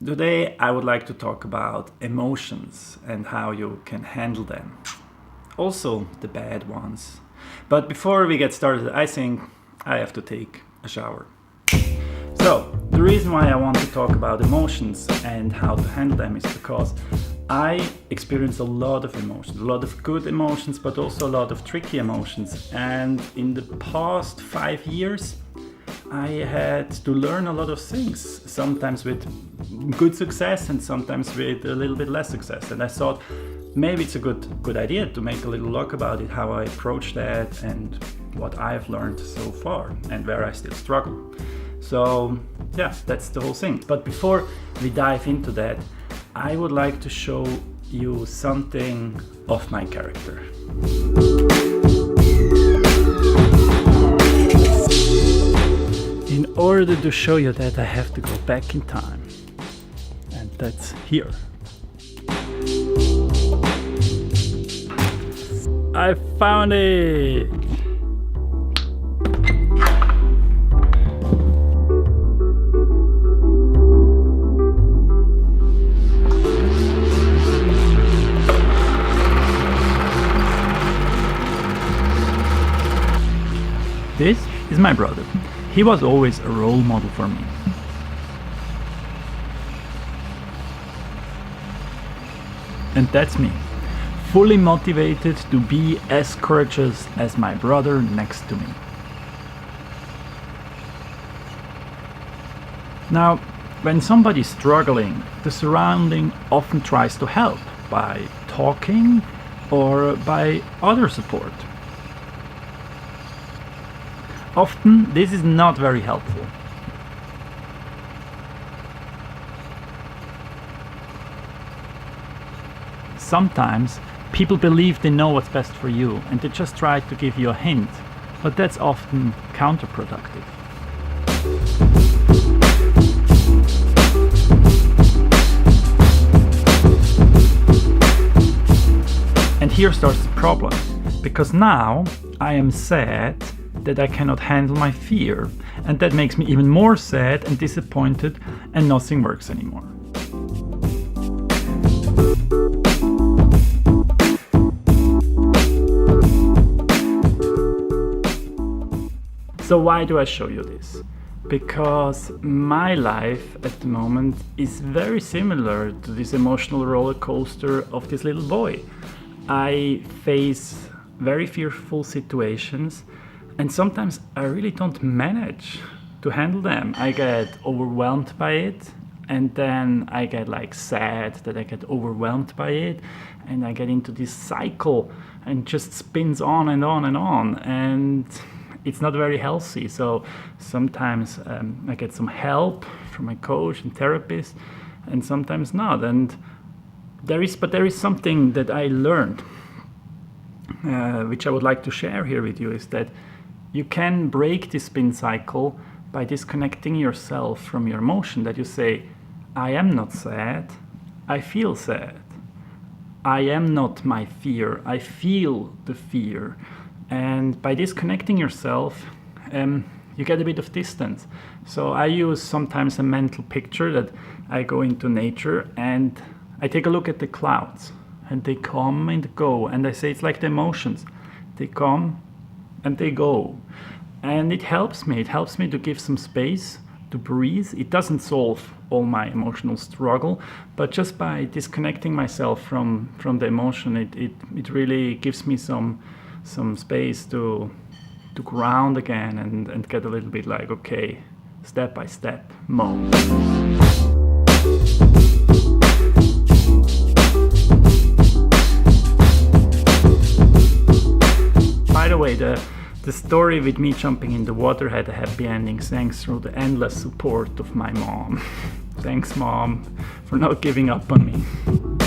Today I would like to talk about emotions and how you can handle them. Also the bad ones. But before we get started, I think I have to take a shower. So, the reason why I want to talk about emotions and how to handle them is because I experience a lot of emotions, a lot of good emotions, but also a lot of tricky emotions. And in the past 5 years, I had to learn a lot of things, sometimes with good success and sometimes with a little bit less success. And I thought maybe it's a good idea to make a little log about it, how I approach that and what I've learned so far and where I still struggle. So yeah, that's the whole thing. But before we dive into that, I would like to show you something of my character. In order to show you that, I have to go back in time, and that's here. I found it! This is my brother. He was always a role model for me. And that's me, fully motivated to be as courageous as my brother next to me. Now, when somebody's struggling, the surrounding often tries to help by talking or by other support. Often, this is not very helpful. Sometimes, people believe they know what's best for you and they just try to give you a hint, but that's often counterproductive. And here starts the problem, because now I am sad that I cannot handle my fear, and that makes me even more sad and disappointed, and nothing works anymore. So why do I show you this? Because my life at the moment is very similar to this emotional roller coaster of this little boy. I face very fearful situations, and sometimes I really don't manage to handle them. I get overwhelmed by it, and then I get sad that I get overwhelmed by it, and I get into this cycle and just spins on and on and on, and it's not very healthy. So sometimes I get some help from my coach and therapist, and sometimes not. And there is something that I learned, which I would like to share here with you, is that you can break this spin cycle by disconnecting yourself from your emotion. That you say, I am not sad, I feel sad. I am not my fear, I feel the fear. And by disconnecting yourself, you get a bit of distance. So I use sometimes a mental picture that I go into nature and I take a look at the clouds, and they come and go, and I say it's like the emotions. They come and they go, and it helps me to give some space to breathe. It doesn't solve all my emotional struggle, but just by disconnecting myself from the emotion, it really gives me some space to ground again and get a little bit okay, step by step mode. By the way, the story with me jumping in the water had a happy ending thanks to the endless support of my mom. Thanks, Mom, for not giving up on me.